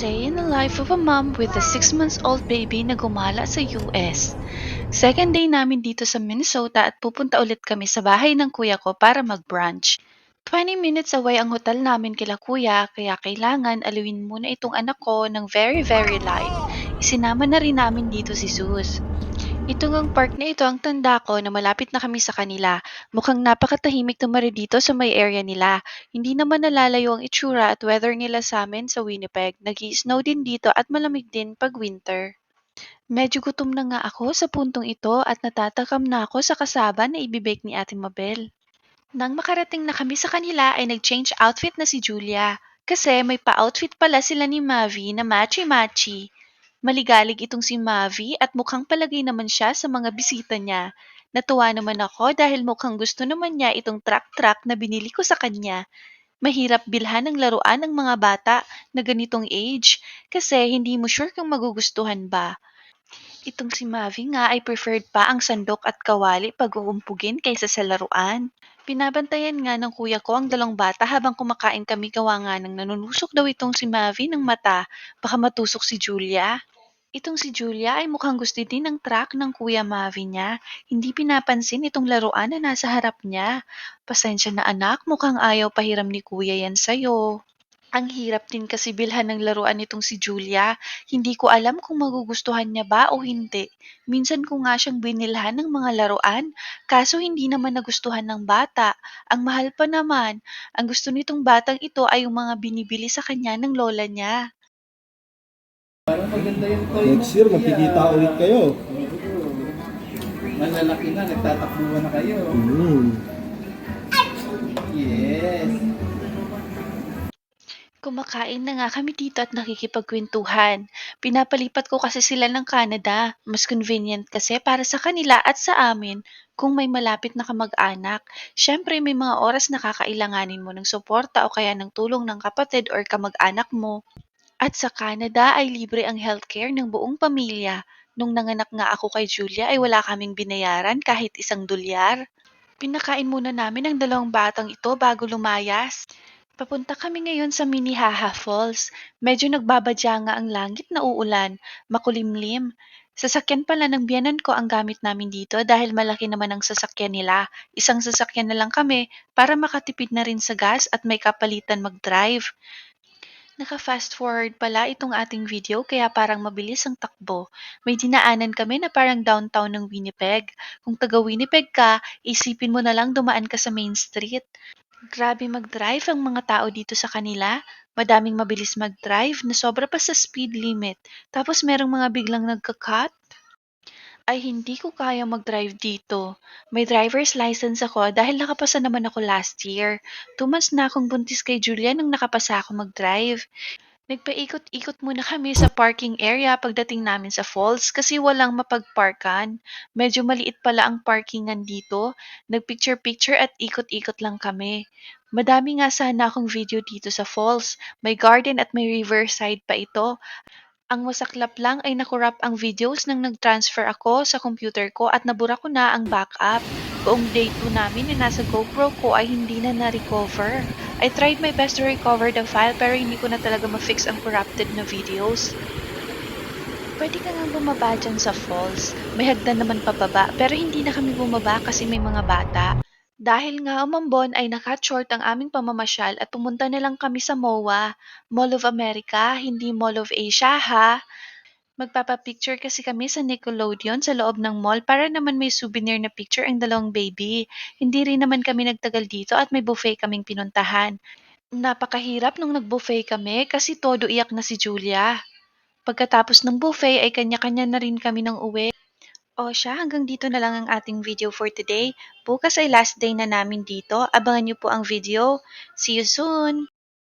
Day in the life of a mom with a 6 months old baby na gumala sa US. Second day namin dito sa Minnesota at pupunta ulit kami sa bahay ng kuya ko para mag-brunch. 20 minutes away ang hotel namin kila kuya kaya kailangan aluin muna itong anak ko ng very light. Isinama na rin namin dito si Sus. Ito ngang park na ito ang tanda ko na malapit na kami sa kanila. Mukhang napakatahimik tumari dito sa may area nila. Hindi naman nalalayo ang itsura at weather nila sa amin sa Winnipeg. Nag-i-snow din dito at malamig din pag winter. Medyo gutom na nga ako sa puntong ito at natatakam na ako sa kasaba na ibibake ni Ate Mabel. Nang makarating na kami sa kanila ay nag-change outfit na si Julia. Kasi may pa-outfit pala sila ni Mavi na matchy-matchy. Maligalig itong si Mavi at mukhang palagay naman siya sa mga bisita niya. Natuwa naman ako dahil mukhang gusto naman niya itong truck-truck na binili ko sa kanya. Mahirap bilhan ng laruan ng mga bata na ganitong age kasi hindi mo sure kung magugustuhan ba. Itong si Mavi nga ay preferred pa ang sandok at kawali pag uumpugin kaysa sa laruan. Pinabantayan nga ng kuya ko ang dalawang bata habang kumakain kami gawa nga ng nanunusok daw itong si Mavi ng mata. Baka matusok si Julia. Itong si Julia ay mukhang gusto din ng truck ng Kuya Mavi niya. Hindi pinapansin itong laruan na nasa harap niya. Pasensya na anak, mukhang ayaw pahiram ni Kuya yan sa'yo. Ang hirap din kasi bilhan ng laruan nitong si Julia. Hindi ko alam kung magugustuhan niya ba o hindi. Minsan ko nga siyang binilhan ng mga laruan, kaso hindi naman nagustuhan ng bata. Ang mahal pa naman. Ang gusto nitong batang ito ay yung mga binibili sa kanya ng lola niya. Parang maganda yung toy mo. Next year, magkikita ulit kayo. Malalaki na, nagtatakbuhan na kayo. Yes. Kumakain na nga kami dito at nakikipagkwentuhan. Pinapalipat ko kasi sila ng Canada. Mas convenient kasi para sa kanila at sa amin kung may malapit na kamag-anak. Siyempre may mga oras na kakailanganin mo ng suporta o kaya ng tulong ng kapatid or kamag-anak mo. At sa Canada ay libre ang healthcare ng buong pamilya. Nung nanganak nga ako kay Julia ay wala kaming binayaran kahit $1. Pinakain muna namin ang dalawang batang ito bago lumayas. Papunta kami ngayon sa Minnehaha Falls. Medyo nagbabadya nga ang langit na uulan, makulimlim. Sasakyan pala ng biyanan ko ang gamit namin dito dahil malaki naman ang sasakyan nila. Isang sasakyan na lang kami para makatipid na rin sa gas at may kapalitan mag-drive. Naka-fast forward pala itong ating video kaya parang mabilis ang takbo. May dinaanan kami na parang downtown ng Winnipeg. Kung taga Winnipeg ka, isipin mo na lang dumaan ka sa Main Street. Grabe mag-drive ang mga tao dito sa kanila. Madaming mabilis mag-drive na sobra pa sa speed limit. Tapos merong mga biglang nagka-cut. Ay hindi ko kaya mag-drive dito. May driver's license ako dahil nakapasa naman ako last year. 2 months na akong buntis kay Julia nung nakapasa ako mag-drive. Nagpaikot-ikot muna kami sa parking area pagdating namin sa falls kasi walang mapagparkan. Medyo maliit pala ang parkingan dito. Nagpicture-picture at ikot-ikot lang kami. Madami nga sana akong video dito sa falls. May garden at may riverside pa ito. Ang masaklap lang ay nakurap ang videos nang nag-transfer ako sa computer ko at nabura ko na ang backup. Buong day 2 namin na nasa GoPro ko ay hindi na na-recover. I tried my best to recover the file pero hindi ko na talaga ma-fix ang corrupted na videos. Pwede ka nga bumaba dyan sa falls. May hagdan naman pababa pero hindi na kami bumaba kasi may mga bata. Dahil nga umambon ay nakat short ang aming pamamasyal at pumunta na lang kami sa MOA, Mall of America, hindi Mall of Asia ha. Magpapapicture kasi kami sa Nickelodeon sa loob ng mall para naman may souvenir na picture ang dalawang baby. Hindi rin naman kami nagtagal dito at may buffet kaming pinuntahan. Napakahirap nung nag-buffet kami kasi todo iyak na si Julia. Pagkatapos ng buffet ay kanya-kanya na rin kami ng uwi. O siya, hanggang dito na lang ang ating video for today. Bukas ay last day na namin dito. Abangan niyo po ang video. See you soon!